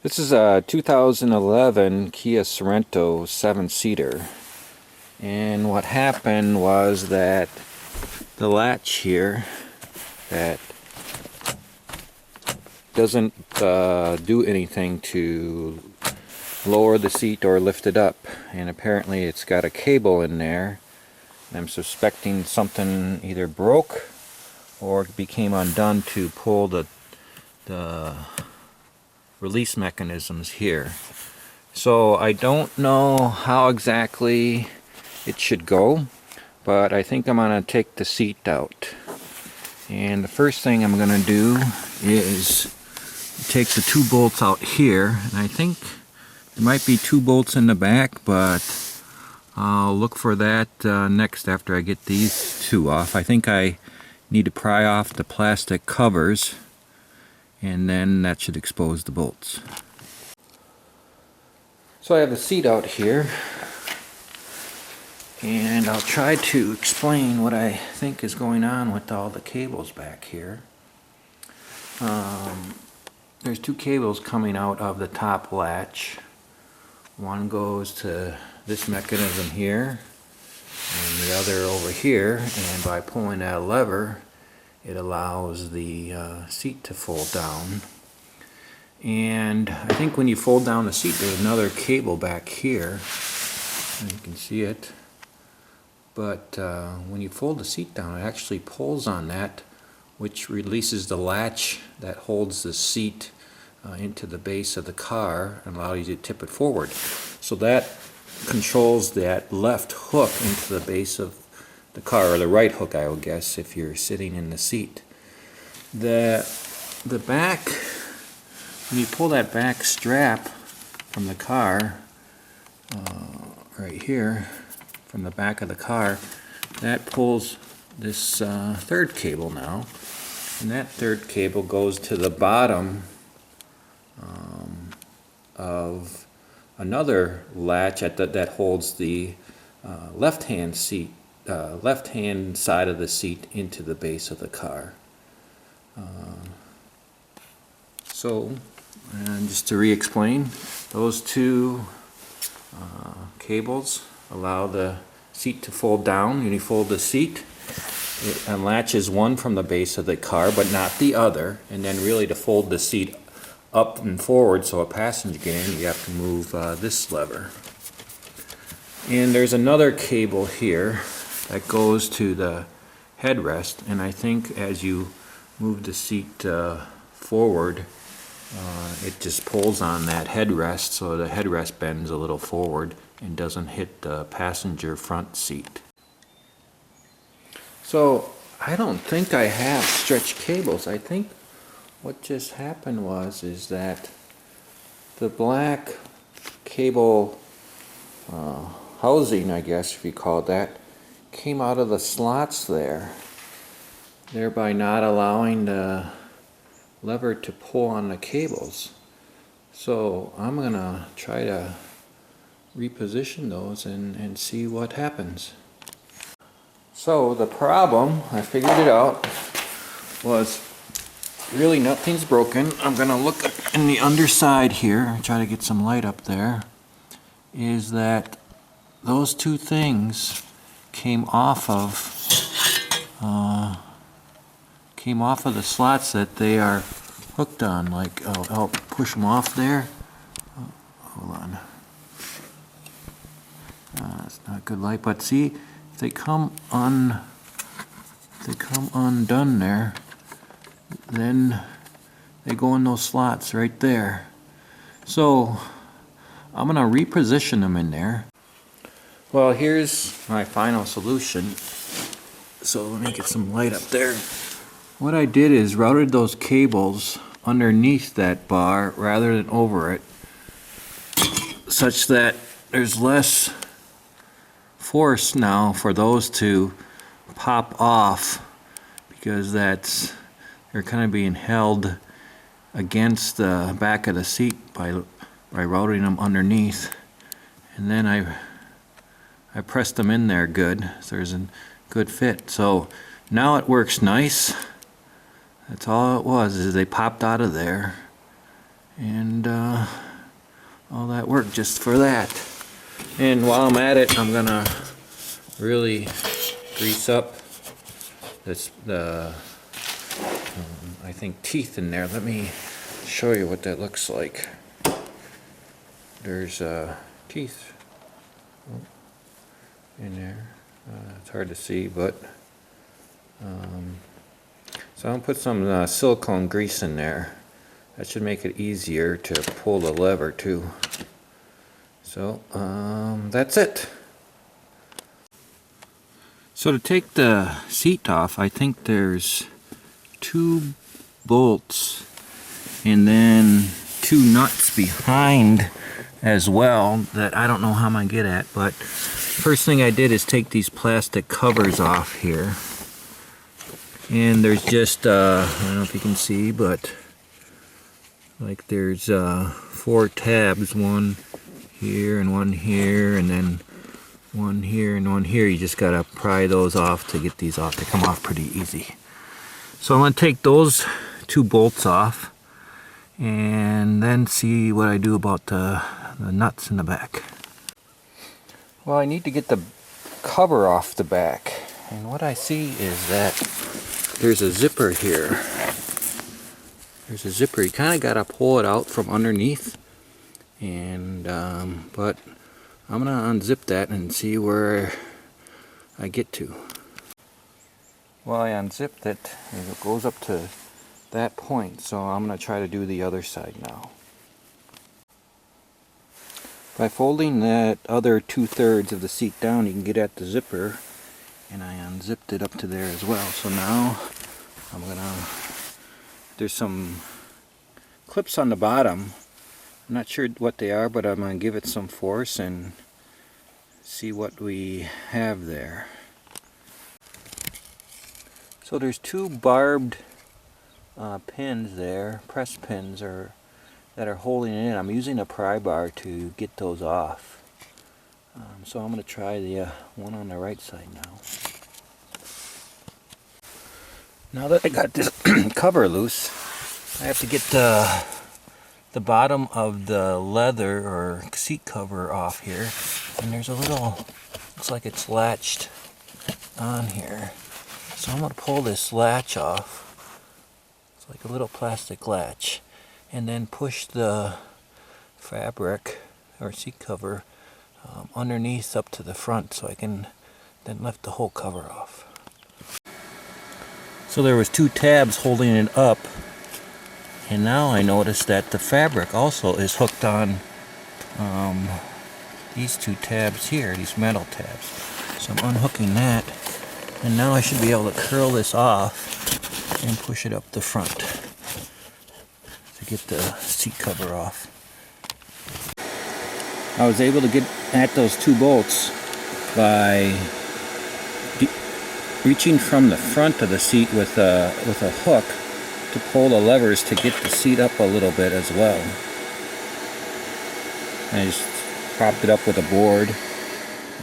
This is a 2011 Kia Sorento 7-seater, and what happened was that the latch here that doesn't do anything to lower the seat or lift it up, and apparently it's got a cable in there. I'm suspecting something either broke or became undone to pull the release mechanisms here. So I don't know how exactly it should go, but I think I'm going to take the seat out. And the first thing I'm going to do is take the two bolts out here, and I think there might be two bolts in the back, but I'll look for that next after I get these two off. I think I need to pry off the plastic covers, and then that should expose the bolts. So I have the seat out here, and I'll try to explain what I think is going on with all the cables back here. There's two cables coming out of the top latch. One goes to this mechanism here, and the other over here, and by pulling that lever it allows the seat to fold down. And I think when you fold down the seat, there's another cable back here, and you can see it, but when you fold the seat down, it actually pulls on that, which releases the latch that holds the seat into the base of the car and allows you to tip it forward. So that controls that left hook into the base of the car, or the right hook, I would guess, if you're sitting in the seat. The back, when you pull that back strap from the car, right here, from the back of the car, that pulls this third cable now, and that third cable goes to the bottom of another latch that holds the left-hand seat, left-hand side of the seat into the base of the car. So, just to re-explain, those two cables allow the seat to fold down. When you fold the seat, it unlatches one from the base of the car, but not the other. And then really to fold the seat up and forward so a passenger can get in, you have to move this lever. And there's another cable here that goes to the headrest, and I think as you move the seat forward, it just pulls on that headrest, so the headrest bends a little forward and doesn't hit the passenger front seat. So I don't think I have stretch cables. I think what just happened is that the black cable housing, I guess if you call it that, came out of the slots there, thereby not allowing the lever to pull on the cables. So I'm gonna try to reposition those and see what happens. So the problem, I figured it out, was really nothing's broken. I'm gonna look in the underside here, try to get some light up there, is that those two things came off of the slots that they are hooked on. Like, I'll push them off there. Hold on. It's not good light, but see, if they come undone there, then they go in those slots right there. So I'm gonna reposition them in there. Well, here's my final solution. So let me get some light up there. What I did is routed those cables underneath that bar rather than over it, such that there's less force now for those to pop off, because they're kind of being held against the back of the seat by routing them underneath. And then I pressed them in there good, so there's a good fit. So now it works nice. That's all it was, is they popped out of there, And all that work just for that. And while I'm at it, I'm gonna really grease up this I think teeth in there. Let me show you what that looks like. There's teeth in there. It's hard to see, but so I'm gonna put some silicone grease in there. That should make it easier to pull the lever too. So that's it. So to take the seat off, I think there's 2 bolts and then 2 nuts behind as well that I don't know how I'm gonna get at, but first thing I did is take these plastic covers off here. And there's just, I don't know if you can see, but like there's 4 tabs, one here and one here, and then one here and one here. You just gotta pry those off to get these off. They come off pretty easy. So I'm gonna take those 2 bolts off and then see what I do about the nuts in the back. Well, I need to get the cover off the back, and what I see is that there's a zipper here. There's a zipper. You kind of gotta pull it out from underneath, and but I'm gonna unzip that and see where I get to. Well, I unzipped it and it goes up to that point, so I'm gonna try to do the other side now. By folding that other 2/3 of the seat down, you can get at the zipper, and I unzipped it up to there as well. So now there's some clips on the bottom. I'm not sure what they are, but I'm gonna give it some force and see what we have there. So there's 2 barbed pins there, press pins that are holding it in. I'm using a pry bar to get those off. So I'm going to try the one on the right side now. Now that I got this cover loose, I have to get the bottom of the leather or seat cover off here. And there's a little, looks like it's latched on here. So I'm going to pull this latch off. It's like a little plastic latch. And then push the fabric or seat cover underneath up to the front, so I can then lift the whole cover off. So there was 2 tabs holding it up, and now I notice that the fabric also is hooked on these 2 tabs here, these metal tabs. So I'm unhooking that, and now I should be able to curl this off and push it up the front to get the seat cover off. I was able to get at those 2 bolts by reaching from the front of the seat with a hook to pull the levers to get the seat up a little bit as well. I just propped it up with a board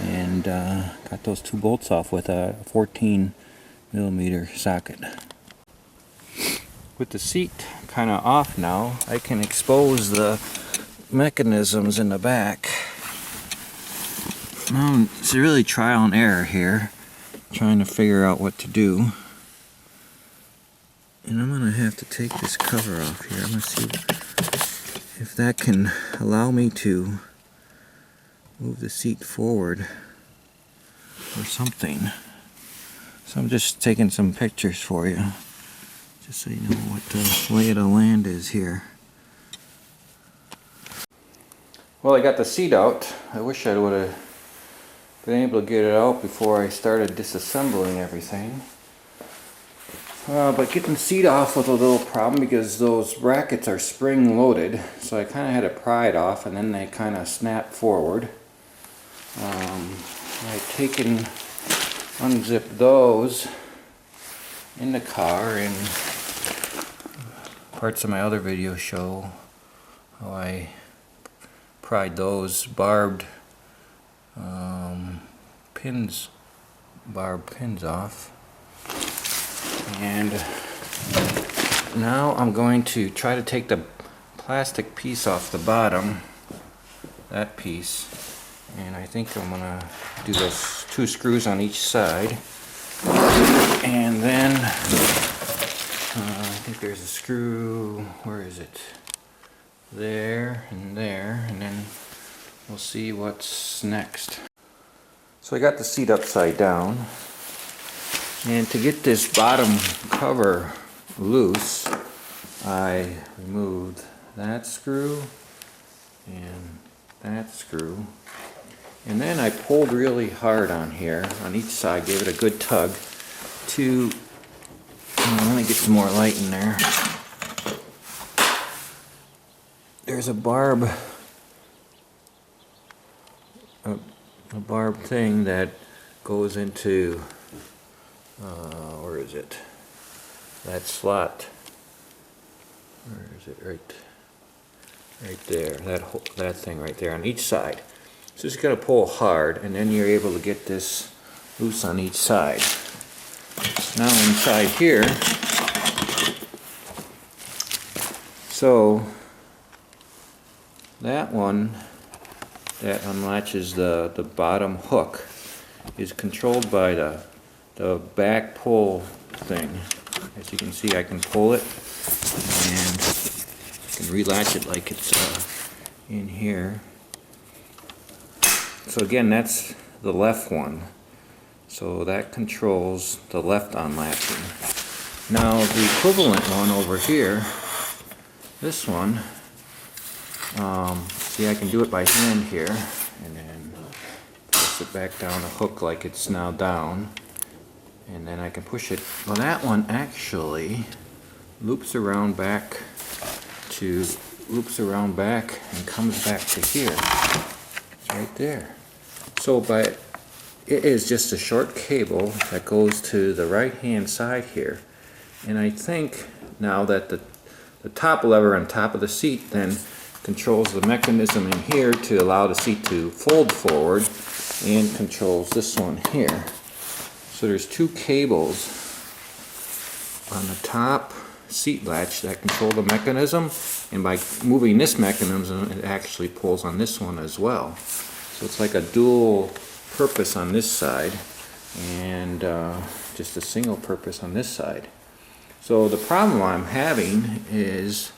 and got those 2 bolts off with a 14mm socket. With the seat kind of off now, I can expose the mechanisms in the back. Now it's really trial and error here, trying to figure out what to do. And I'm going to have to take this cover off here. I'm going to see if that can allow me to move the seat forward or something. So I'm just taking some pictures for you, just so you know what the lay of the land is here. Well, I got the seat out. I wish I would have been able to get it out before I started disassembling everything. But getting the seat off was a little problem because those brackets are spring loaded, so I kind of had to pry it off and then they kind of snap forward. I unzipped those in the car, and parts of my other videos show how I pried those barbed pins off. And now I'm going to try to take the plastic piece off the bottom, that piece, and I think I'm gonna do those 2 screws on each side, and then I think there's a screw, where is it? There, and then we'll see what's next. So I got the seat upside down, and to get this bottom cover loose, I removed that screw and that screw, and then I pulled really hard on here on each side, gave it a good tug to, let me get some more light in there. There's a barb thing that goes into where is it? That slot. Where is it? Right there. That thing right there on each side. So just gotta pull hard, and then you're able to get this loose on each side. Now inside here, so that one that unlatches the bottom hook is controlled by the back pull thing. As you can see, I can pull it and I can relatch it like it's in here. So again, that's the left one. So that controls the left unlatching. Now the equivalent one over here, this one, see, I can do it by hand here, and then press it back down the hook like it's now down, and then I can push it. Well, that one actually loops around back and comes back to here. It's right there. So it is just a short cable that goes to the right hand side here, and I think now that the top lever on top of the seat then controls the mechanism in here to allow the seat to fold forward, and controls this one here. So there's 2 cables on the top seat latch that control the mechanism, and by moving this mechanism it actually pulls on this one as well. So it's like a dual purpose on this side and just a single purpose on this side. So the problem I'm having is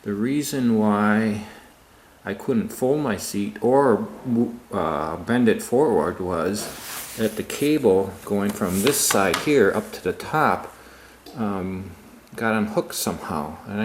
the reason why I couldn't fold my seat or bend it forward was that the cable going from this side here up to the top got unhooked somehow. And